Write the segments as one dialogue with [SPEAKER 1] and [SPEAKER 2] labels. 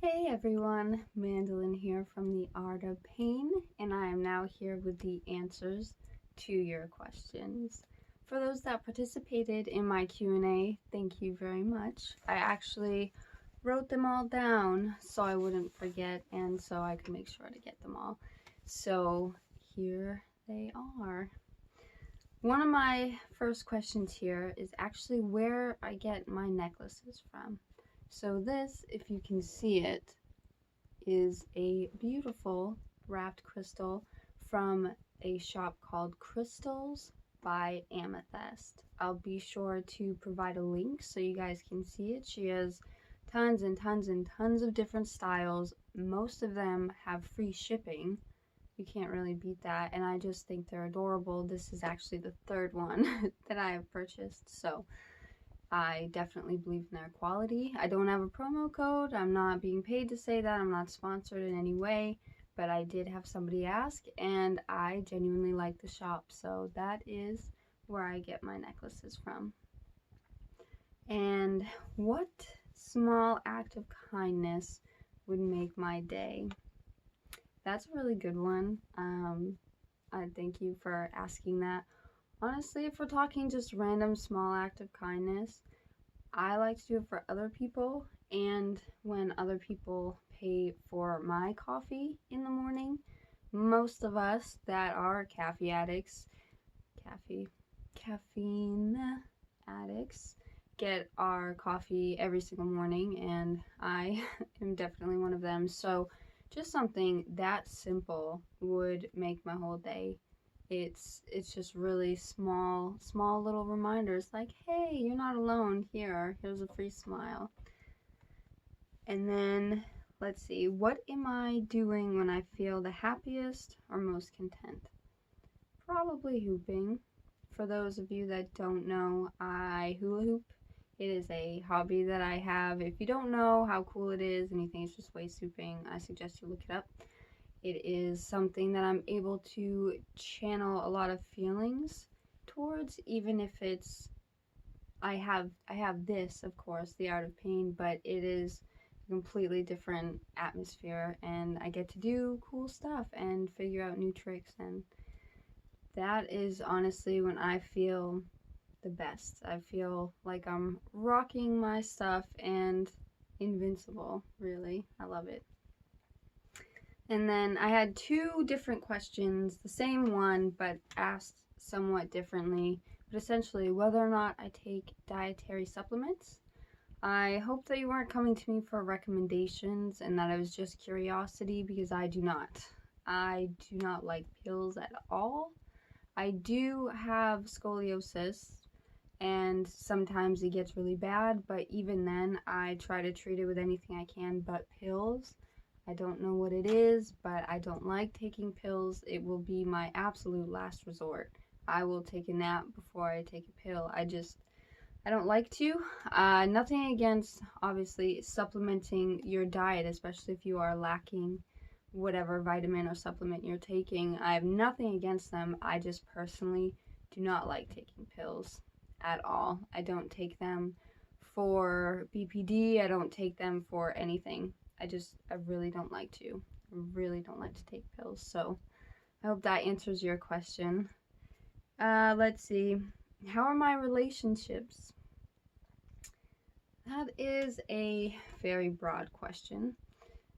[SPEAKER 1] Hey everyone, Mandolin here from The Art of Pain, and I am now here with the answers to your questions. For those that participated in my Q&A, thank you very much. I actually wrote them all down so I wouldn't forget and so I could make sure to get them all. So here they are. One of my first questions here is actually where I get my necklaces from. So this, if you can see it, is a beautiful wrapped crystal from a shop called Crystals by Amethyst. I'll be sure to provide a link so you guys can see it. She has tons and tons and tons of different styles. Most of them have free shipping. You can't really beat that, and I just think they're adorable. This is actually the third one that I have purchased, so I definitely believe in their quality. I don't have a promo code. I'm not being paid to say that. I'm not sponsored in any way, but I did have somebody ask, and I genuinely like the shop, so that is where I get my necklaces from. And what small act of kindness would make my day? That's a really good one. I thank you for asking that. Honestly, if we're talking just random small act of kindness, I like to do it for other people, and when other people pay for my coffee in the morning, most of us that are caffeine addicts get our coffee every single morning, and I am definitely one of them. So just something that simple would make my whole day. It's just really small little reminders like, hey, you're not alone. Here's a free smile. And then let's see, what am I doing when I feel the happiest or most content? Probably hooping. For those of you that don't know, I hula hoop. It is a hobby that I have. If you don't know how cool it is and you think it's just waist hooping, I suggest you look it up. It is something that I'm able to channel a lot of feelings towards, even if it's I have this, of course, The Art of Pain, but it is a completely different atmosphere, and I get to do cool stuff and figure out new tricks, and that is honestly when I feel the best. I feel like I'm rocking my stuff and invincible, really. I love it. And then I had two different questions, the same one, but asked somewhat differently. But essentially, whether or not I take dietary supplements. I hope that you weren't coming to me for recommendations and that it was just curiosity, because I do not. I do not like pills at all. I do have scoliosis, and sometimes it gets really bad, but even then, I try to treat it with anything I can but pills. I don't know what it is, but I don't like taking pills. It will be my absolute last resort. I will take a nap before I take a pill. I don't like to. Nothing against, obviously, supplementing your diet, especially if you are lacking whatever vitamin or supplement you're taking. I have nothing against them. I just personally do not like taking pills at all. I don't take them for BPD. I don't take them for anything. I really don't like to. I really don't like to take pills. So I hope that answers your question. Let's see. How are my relationships? That is a very broad question.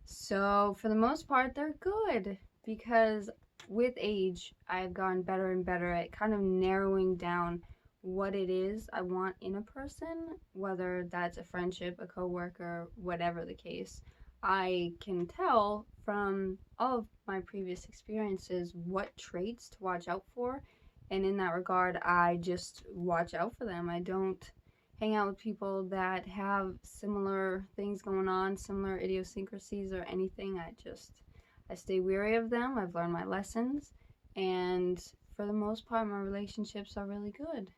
[SPEAKER 1] So for the most part, they're good, because with age, I've gotten better and better at kind of narrowing down what it is I want in a person, whether that's a friendship, a coworker, whatever the case. I can tell from all of my previous experiences what traits to watch out for, and in that regard, I just watch out for them. I don't hang out with people that have similar things going on, similar idiosyncrasies or anything. I stay wary of them. I've learned my lessons, and for the most part, my relationships are really good.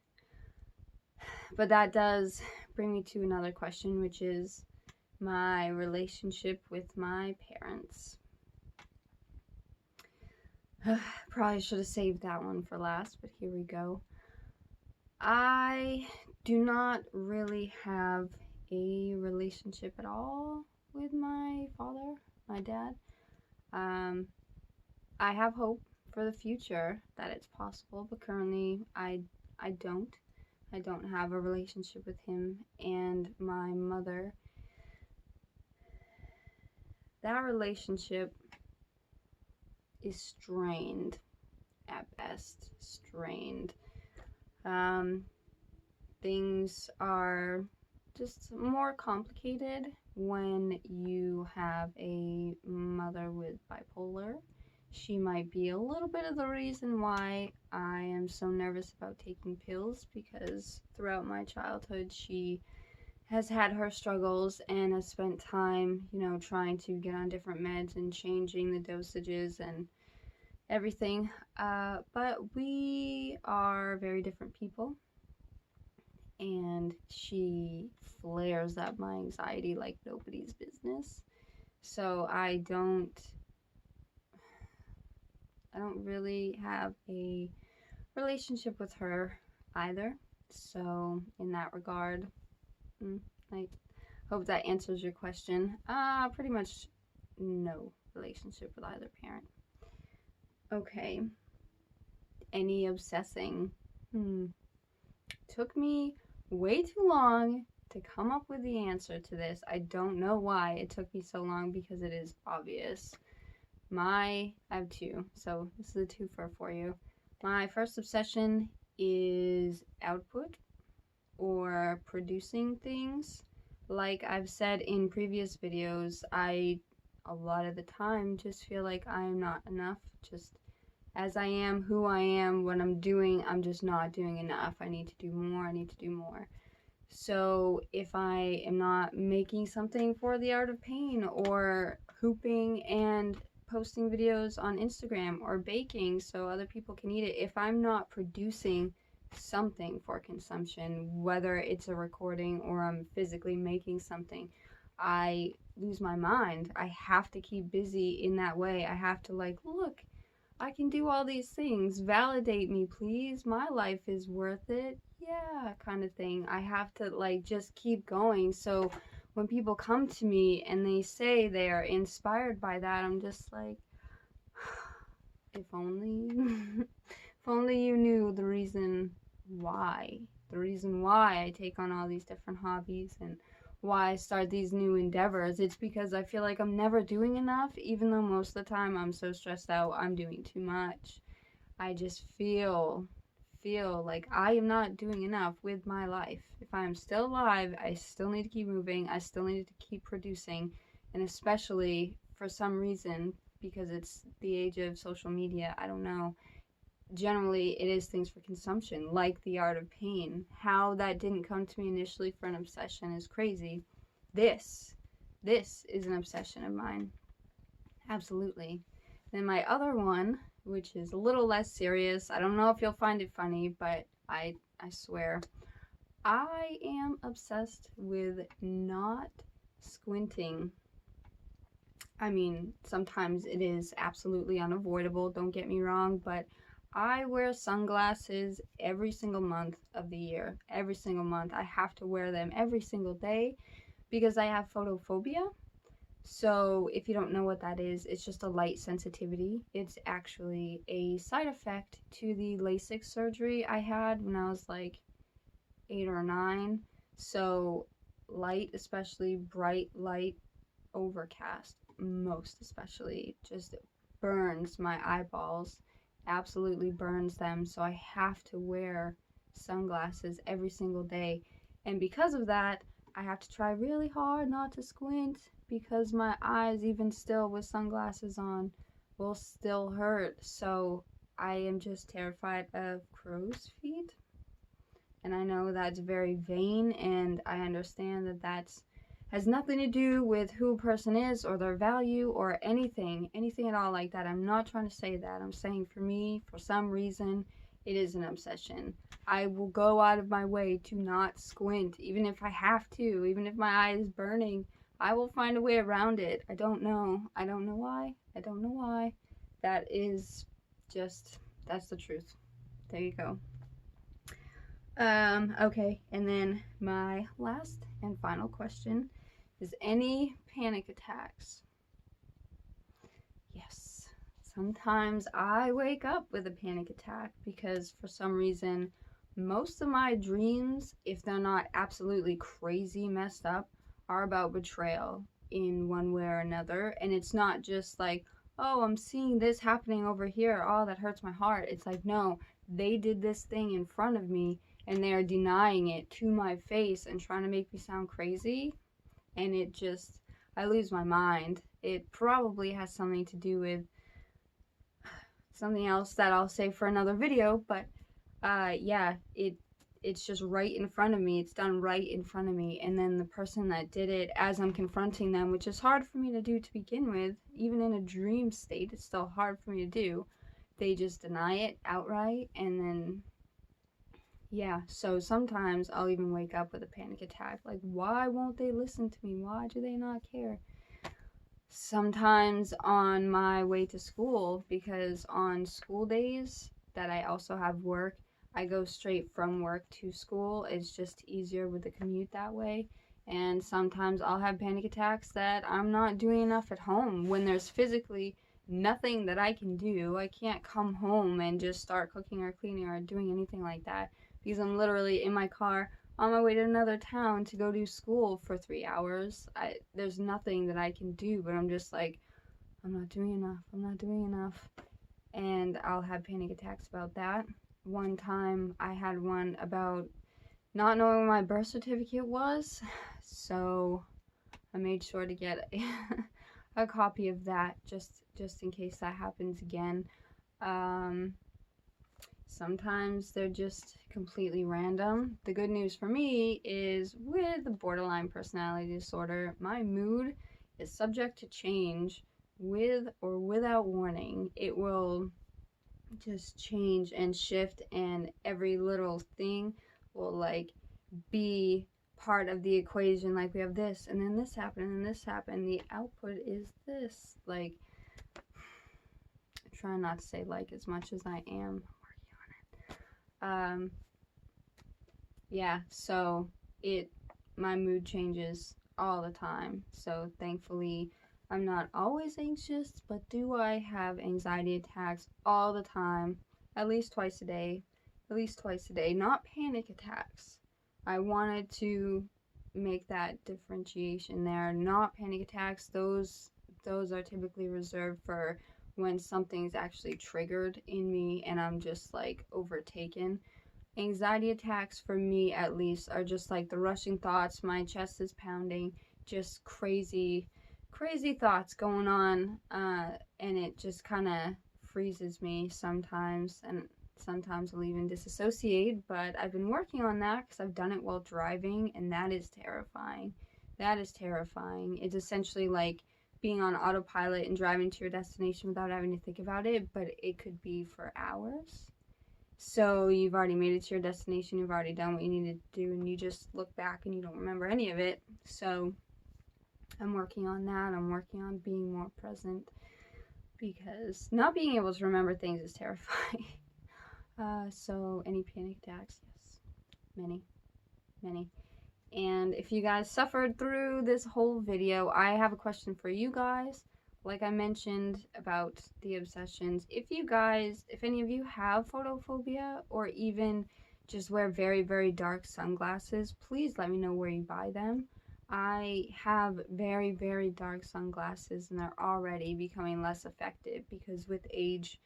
[SPEAKER 1] But that does bring me to another question, which is my relationship with my parents. Probably should have saved that one for last, but here we go. I do not really have a relationship at all with my my dad. I have hope for the future that it's possible, but currently I don't. I don't have a relationship with him and my mother. That relationship is strained at best. Strained. Things are just more complicated when you have a mother with bipolar. She might be a little bit of the reason why I am so nervous about taking pills, because throughout my childhood she has had her struggles and has spent time, trying to get on different meds and changing the dosages and everything. But we are very different people, and she flares up my anxiety like nobody's business. So I don't really have a relationship with her either. So in that regard, I hope that answers your question. Pretty much no relationship with either parent. Okay. Any obsessing? Took me way too long to come up with the answer to this. I don't know why it took me so long, because it is obvious. I have two, so this is a twofer for you. My first obsession is output, or producing things. Like I've said in previous videos, I a lot of the time just feel like I am not enough. Just as I am, who I am, what I'm doing, I'm just not doing enough. I need to do more. So if I am not making something for the Art of Pain, or hooping and posting videos on Instagram, or baking so other people can eat it, if I'm not producing something for consumption, whether it's a recording or I'm physically making something, I lose my mind. I have to keep busy in that way. I have to look, I can do all these things. Validate me, please. My life is worth it. Yeah, kind of thing. I have to just keep going. So when people come to me and they say they are inspired by that, I'm just like, if only, if only you knew the reason why I take on all these different hobbies and why I start these new endeavors. It's because I feel like I'm never doing enough, even though most of the time I'm so stressed out I'm doing too much. I just feel like I am not doing enough with my life. If I am still alive, I still need to keep moving. I still need to keep producing. And especially for some reason, because it's the age of social media, I don't know, generally it is things for consumption, like the Art of Pain. How that didn't come to me initially for an obsession is crazy. This is an obsession of mine. Absolutely. Then my other one, which is a little less serious, I don't know if you'll find it funny, but I swear, I am obsessed with not squinting. I mean, sometimes it is absolutely unavoidable, don't get me wrong, but I wear sunglasses every single month of the year. Every single month. I have to wear them every single day because I have photophobia. So if you don't know what that is, it's just a light sensitivity. It's actually a side effect to the LASIK surgery I had when I was like 8 or 9. So light, especially bright light, overcast, most especially, just burns my eyeballs. Absolutely burns them. So I have to wear sunglasses every single day. And because of that, I have to try really hard not to squint, because my eyes, even still with sunglasses on, will still hurt. So I am just terrified of crow's feet. And I know that's very vain, and I understand that that's has nothing to do with who a person is or their value or anything at all like that. I'm not trying to say that. I'm saying for me, for some reason, it is an obsession. I will go out of my way to not squint, even if I have to, even if my eye is burning. I will find a way around it. I don't know why. That is just, that's the truth. There you go. Okay, and then my last and final question is, any panic attacks? Yes, sometimes I wake up with a panic attack because for some reason, most of my dreams, if they're not absolutely crazy messed up, are about betrayal in one way or another. And it's not just like, oh, I'm seeing this happening over here. Oh, that hurts my heart. It's like, no, they did this thing in front of me and they are denying it to my face and trying to make me sound crazy. And it just, I lose my mind. It probably has something to do with something else that I'll say for another video, but yeah, it's just right in front of me. It's done right in front of me, and then the person that did it, as I'm confronting them, which is hard for me to do to begin with, even in a dream state, it's still hard for me to do. They just deny it outright, and then yeah, so sometimes I'll even wake up with a panic attack. Like, why won't they listen to me? Why do they not care? Sometimes on my way to school, because on school days that I also have work, I go straight from work to school. It's just easier with the commute that way. And sometimes I'll have panic attacks that I'm not doing enough at home when there's physically nothing that I can do. I can't come home and just start cooking or cleaning or doing anything like that because I'm literally in my car on my way to another town to go to school for 3 hours. There's nothing that I can do, but I'm just like, I'm not doing enough. I'm not doing enough. And I'll have panic attacks about that. One time I had one about not knowing where my birth certificate was, so I made sure to get a copy of that just in case that happens again. Sometimes they're just completely random. The good news for me is with borderline personality disorder, my mood is subject to change with or without warning. It will just change and shift, and every little thing will like be part of the equation. Like, we have this and then this happened and then this happened. The output is this. Like, I try not to say like as much as I am. Yeah, so my mood changes all the time. So thankfully, I'm not always anxious, but do I have anxiety attacks all the time? At least twice a day. At least twice a day. Not panic attacks. I wanted to make that differentiation there. Not panic attacks. Those are typically reserved for when something's actually triggered in me and I'm just like overtaken. Anxiety attacks, for me at least, are just like the rushing thoughts, my chest is pounding, just crazy thoughts going on, and it just kind of freezes me sometimes, and sometimes I'll even disassociate, but I've been working on that because I've done it while driving, and that is terrifying. That is terrifying. It's essentially like being on autopilot and driving to your destination without having to think about it, but it could be for hours. So you've already made it to your destination, you've already done what you needed to do, and you just look back and you don't remember any of it. So I'm working on that. I'm working on being more present because not being able to remember things is terrifying. So any panic attacks? Yes. Many. And if you guys suffered through this whole video, I have a question for you guys. Like I mentioned about the obsessions, if any of you have photophobia or even just wear very, very dark sunglasses, please let me know where you buy them. I have very, very dark sunglasses and they're already becoming less effective because with age,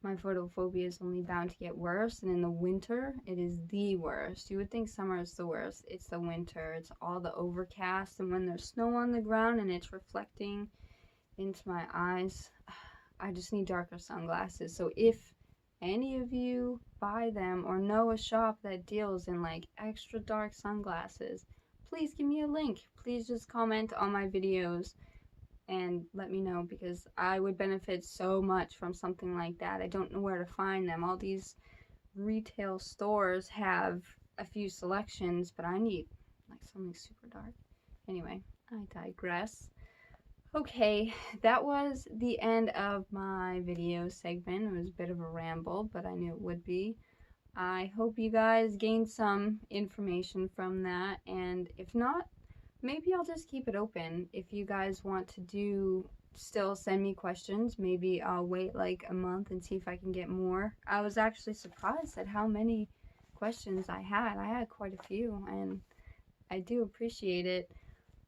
[SPEAKER 1] my photophobia is only bound to get worse, and in the winter, it is the worst. You would think summer is the worst. It's the winter. It's all the overcast, and when there's snow on the ground and it's reflecting into my eyes, I just need darker sunglasses. So if any of you buy them or know a shop that deals in like extra dark sunglasses, please give me a link. Please just comment on my videos and let me know because I would benefit so much from something like that. I don't know where to find them. All these retail stores have a few selections, but I need like something super dark. Anyway, I digress. Okay, that was the end of my video segment. It was a bit of a ramble, but I knew it would be. I hope you guys gained some information from that, and if not, maybe I'll just keep it open. If you guys want to do still send me questions. Maybe I'll wait like a month and see if I can get more. I was actually surprised at how many questions I had. I had quite a few, and I do appreciate it.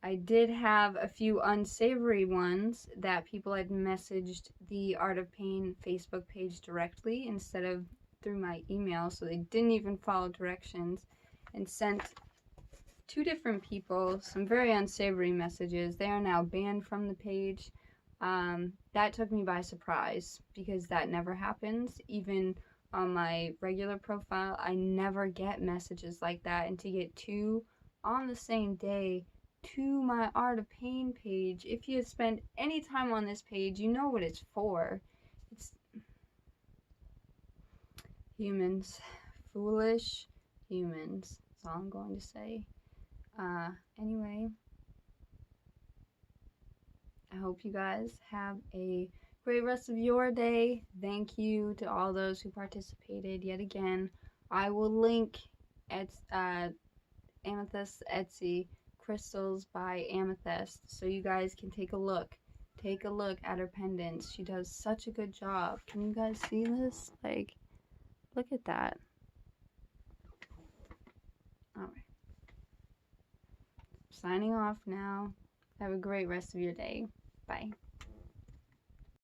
[SPEAKER 1] I did have a few unsavory ones that people had messaged the Art of Pain Facebook page directly instead of through my email, so they didn't even follow directions, and sent 2 different people some very unsavory messages. They are now banned from the page. That took me by surprise because that never happens. Even on my regular profile, I never get messages like that, and to get 2 on the same day to my Art of Pain page, if you spend any time on this page, you know what it's for. It's humans. Foolish humans. That's all I'm going to say. Anyway, I hope you guys have a great rest of your day. Thank you to all those who participated yet again. I will link at Amethyst Etsy crystals by Amethyst so you guys can take a look. Take a look at her pendants. She does such a good job. Can you guys see this? Like, look at that. Alright. Signing off now. Have a great rest of your day. Bye.